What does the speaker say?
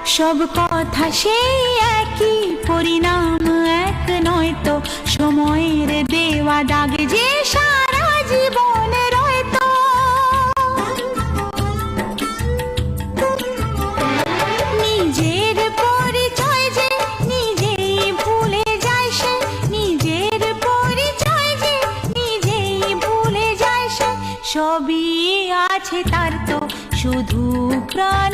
সব কথা সেই একই, পরিণাম এক নয় তো, সময়ের দেওয়া দাগ যে সারা জীবন রয়তো। নিজের পরিচয় যে নিজেই ভুলে যায় সে, নিজের পরিচয় যে নিজেই ভুলে যায় সে, সবই আছে তার তো শুধু প্রাণ